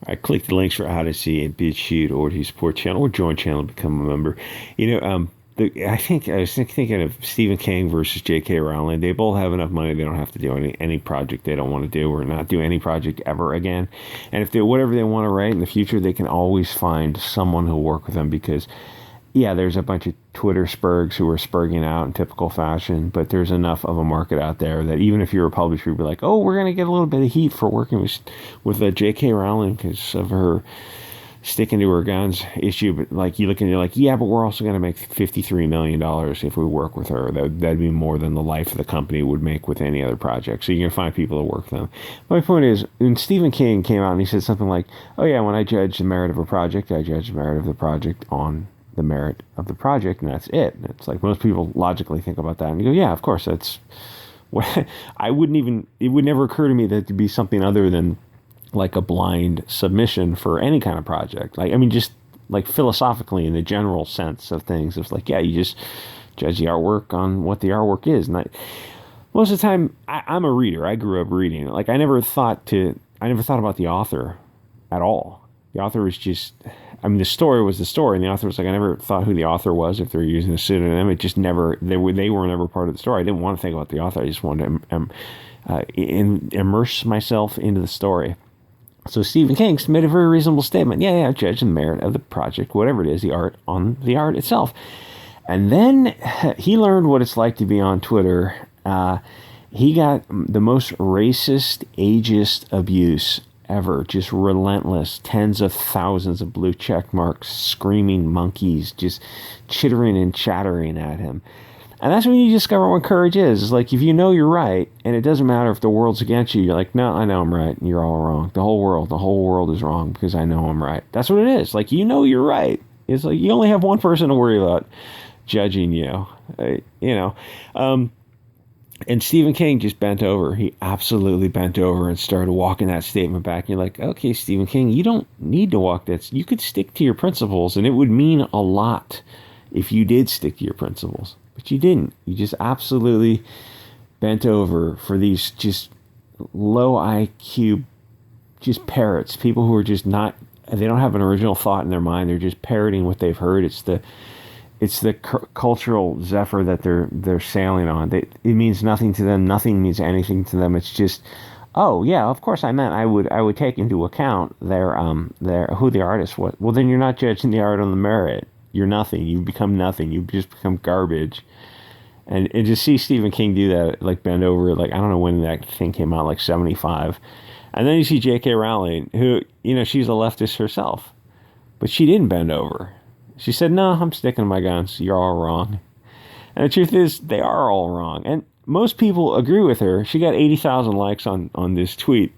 I click the links for Odysee and Bit Chute or to support channel or join channel and become a member. I think I was thinking of Stephen King versus J.K. Rowling. They both have enough money; they don't have to do any project they don't want to do, or not do any project ever again. And if they whatever they want to write in the future, they can always find someone who'll work with them because, yeah, there's a bunch of Twitter spurgs who are spurging out in typical fashion, but there's enough of a market out there that even if you're a publisher, you'd be like, oh, we're going to get a little bit of heat for working with J.K. Rowling because of her sticking to her guns issue. But like you look and you're like, yeah, but we're also going to make $53 million if we work with her. That'd be more than the life of the company would make with any other project. So you're going to find people to work with them. My point is, when Stephen King came out and he said something like, oh yeah, when I judge the merit of a project, I judge the merit of the project on the merit of the project, and that's it. And it's like most people logically think about that and you go, yeah, of course, that's what it would never occur to me that to be something other than like a blind submission for any kind of project. Like, I mean, just like philosophically in the general sense of things, it's like, yeah, you just judge the artwork on what the artwork is. And most of the time, I'm a reader. I grew up reading. Like, I never thought about the author at all. The author was just, I mean, the story was the story, and the author was like, I never thought who the author was if they were using a pseudonym. It just never, they were never part of the story. I didn't want to think about the author. I just wanted to immerse myself into the story. So Stephen King made a very reasonable statement. Yeah, judge the merit of the project, whatever it is, the art on the art itself. And then he learned what it's like to be on Twitter. He got the most racist, ageist abuse ever. Just relentless, tens of thousands of blue check marks, screaming monkeys, just chittering and chattering at him. And that's when you discover what courage is. It's like, if you know you're right, and it doesn't matter if the world's against you, you're like, no, I know I'm right, and you're all wrong. The whole world is wrong because I know I'm right. That's what it is. Like, you know you're right. It's like you only have one person to worry about judging you, and Stephen King just bent over. He absolutely bent over and started walking that statement back. And you're like, okay, Stephen King, you don't need to walk that. You could stick to your principles, and it would mean a lot if you did stick to your principles. But you didn't. You just absolutely bent over for these just low IQ, just parrots, people who are just not, they don't have an original thought in their mind. They're just parroting what they've heard. It's the cultural zephyr that they're sailing on. It means nothing to them. Nothing means anything to them. It's just, oh yeah, of course I meant I would take into account their who the artist was. Well, then you're not judging the art on the merit. You're nothing. You become nothing. You just become garbage. And to see Stephen King do that, like bend over, like I don't know when that thing came out, like 75. And then you see J.K. Rowling, who, she's a leftist herself. But she didn't bend over. She said, no, I'm sticking to my guns. You're all wrong. And the truth is, they are all wrong. And most people agree with her. She got 80,000 likes on this tweet.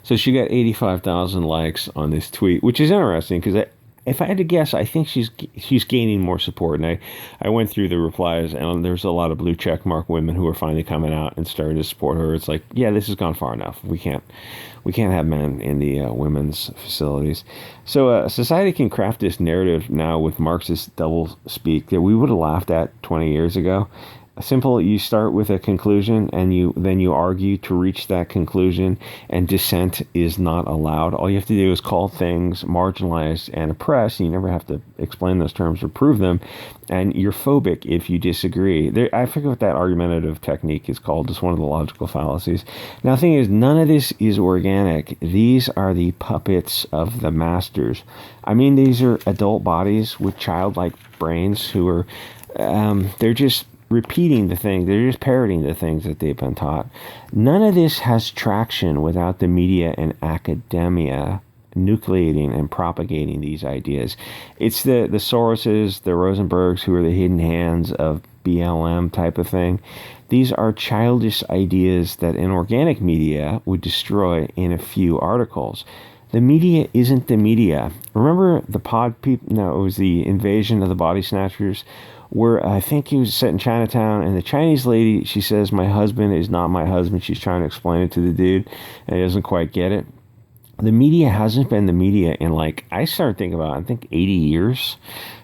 So she got 85,000 likes on this tweet, which is interesting because if I had to guess, I think she's gaining more support. And I went through the replies, and there's a lot of blue check mark women who are finally coming out and starting to support her. It's like, yeah, this has gone far enough. We can't have men in the women's facilities. So society can craft this narrative now with Marxist double speak that we would have laughed at 20 years ago. Simple, you start with a conclusion and then you argue to reach that conclusion, and dissent is not allowed. All you have to do is call things marginalized and oppressed. You never have to explain those terms or prove them, and you're phobic if you disagree. I forget what that argumentative technique is called. It's one of the logical fallacies. Now, the thing is, none of this is organic. These are the puppets of the masters. I mean, these are adult bodies with childlike brains who are, they're just repeating the thing. They're just parroting the things that they've been taught. None of this has traction without the media and academia nucleating and propagating these ideas. It's the Soroses, the Rosenbergs, who are the hidden hands of BLM type of thing. These are childish ideas that an organic media would destroy in a few articles. The media isn't the media. Remember the pod people? No, it was the invasion of the body snatchers, where I think he was set in Chinatown, and the Chinese lady, she says, my husband is not my husband. She's trying to explain it to the dude, and he doesn't quite get it. The media hasn't been the media in, like, I started thinking about, I think, 80 years.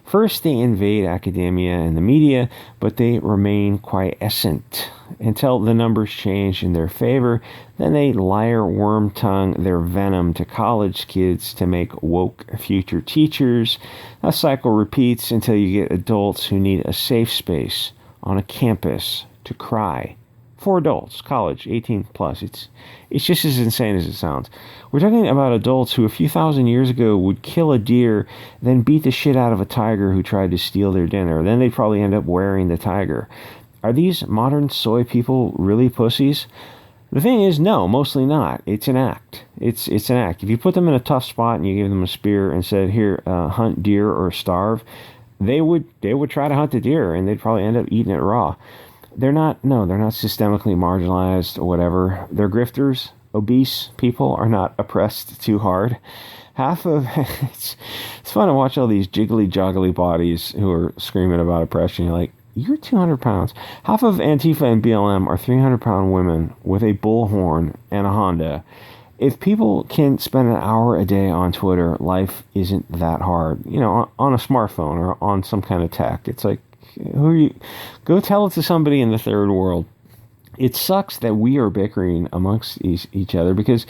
First, they invade academia and the media, but they remain quiescent until the numbers change in their favor. Then they liar worm tongue their venom to college kids to make woke future teachers. A cycle repeats until you get adults who need a safe space on a campus to cry. For adults, college, 18 plus. It's just as insane as it sounds. We're talking about adults who a few thousand years ago would kill a deer, then beat the shit out of a tiger who tried to steal their dinner. Then they'd probably end up wearing the tiger. Are these modern soy people really pussies? The thing is, no, mostly not. It's an act. It's an act. If you put them in a tough spot and you give them a spear and said, here, hunt deer or starve, they would try to hunt the deer and they'd probably end up eating it raw. They're not systemically marginalized or whatever. They're grifters. Obese people are not oppressed too hard. It's fun to watch all these jiggly joggly bodies who are screaming about oppression. You're like, you're 200 pounds. Half of Antifa and BLM are 300-pound women with a bullhorn and a Honda. If people can spend an hour a day on Twitter, life isn't that hard. You know, on a smartphone or on some kind of tech. It's like, who are you? Go tell it to somebody in the third world. It sucks that we are bickering amongst each other because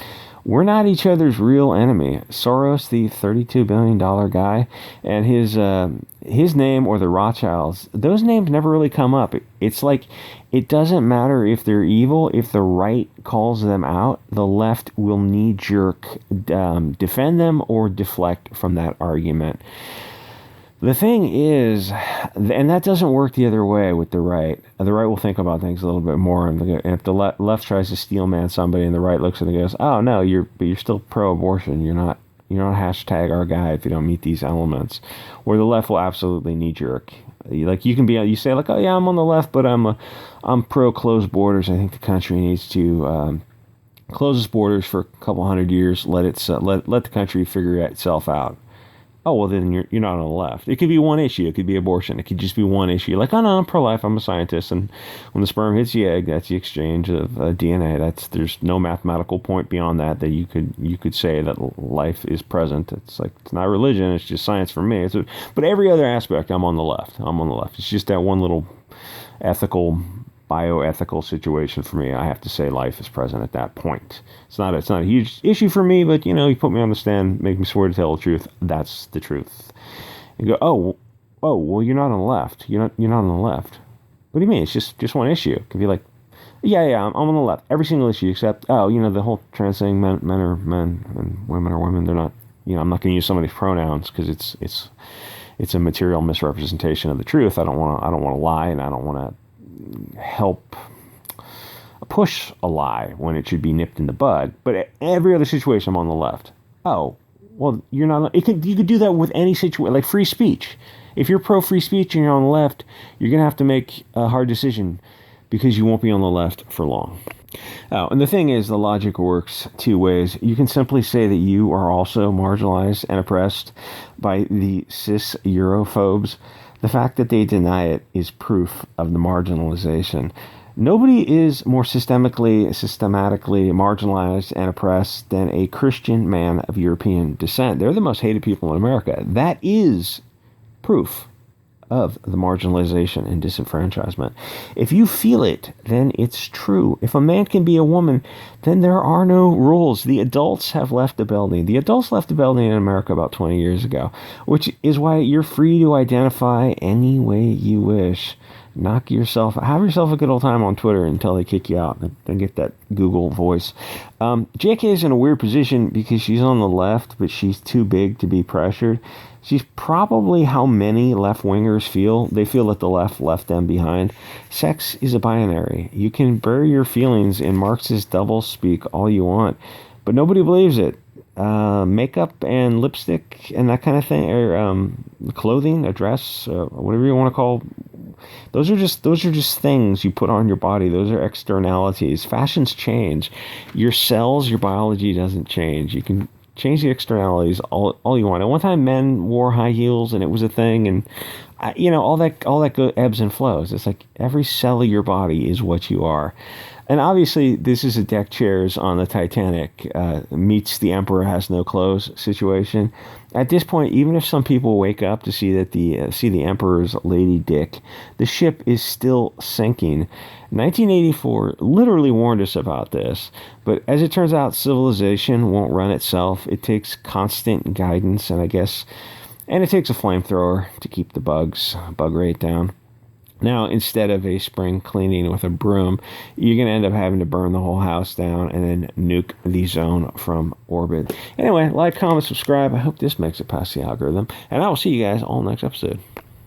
we're not each other's real enemy. Soros, the $32 billion guy, and his name, or the Rothschilds, those names never really come up. It's like, it doesn't matter if they're evil. If the right calls them out, the left will knee-jerk defend them or deflect from that argument. The thing is, and that doesn't work the other way with the right. The right will think about things a little bit more, and if the left tries to steel man somebody, and the right looks at it and goes, "Oh no, you're still pro-abortion. You're not hashtag our guy if you don't meet these elements." Where the left will absolutely knee jerk. Like you say like, "Oh yeah, I'm on the left, but I'm pro closed borders. I think the country needs to close its borders for a couple hundred years. Let the country figure itself out." Oh, well, then you're not on the left. It could be one issue. It could be abortion. It could just be one issue. Like, oh, no, I'm pro-life. I'm a scientist. And when the sperm hits the egg, that's the exchange of DNA. There's no mathematical point beyond that you could say that life is present. It's like, it's not religion. It's just science for me. But every other aspect, I'm on the left. It's just that one little bioethical situation for me. I have to say life is present at that point. It's not a huge issue for me, but you put me on the stand, make me swear to tell the truth. That's the truth. You go, oh, well, you're not on the left. You're not on the left. What do you mean? It's just one issue. It could be like, yeah, I'm on the left. Every single issue except, the whole trans thing, men are men and women are women. They're not, I'm not going to use somebody's pronouns because it's a material misrepresentation of the truth. I don't want to lie, and I don't want to help push a lie when it should be nipped in the bud. But every other situation, I'm on the left. Oh, well, you're not. You could do that with any situation, like free speech. If you're pro free speech and you're on the left, you're gonna have to make a hard decision because you won't be on the left for long. Oh, and the thing is, the logic works two ways. You can simply say that you are also marginalized and oppressed by the cis Europhobes. The fact that they deny it is proof of the marginalization. Nobody is more systematically marginalized and oppressed than a Christian man of European descent. They're the most hated people in America. That is proof of the marginalization and disenfranchisement. If you feel it, then it's true. If a man can be a woman, then there are no rules. The adults have left the building. The adults left the building in America about 20 years ago, which is why you're free to identify any way you wish. Have yourself a good old time on Twitter until they kick you out and get that Google voice. JK is in a weird position because she's on the left, but she's too big to be pressured. She's probably how many left-wingers feel. They feel that the left them behind. Sex is a binary. You can bury your feelings in Marxist doublespeak all you want, but nobody believes it. Makeup and lipstick and that kind of thing, or clothing, a dress, whatever you want to call. Those are just things you put on your body. Those are externalities. Fashions change. Your cells, your biology doesn't change. You can change the externalities all you want. At one time, men wore high heels, and it was a thing, and all that ebbs and flows. It's like every cell of your body is what you are. And obviously, this is a deck chairs on the Titanic meets the Emperor has no clothes situation. At this point, even if some people wake up to see that the Emperor's lady dick, the ship is still sinking. 1984 literally warned us about this, but as it turns out, civilization won't run itself. It takes constant guidance, and it takes a flamethrower to keep the bug rate down. Now, instead of a spring cleaning with a broom, you're going to end up having to burn the whole house down and then nuke the zone from orbit. Anyway, like, comment, subscribe. I hope this makes it past the algorithm. And I will see you guys all next episode.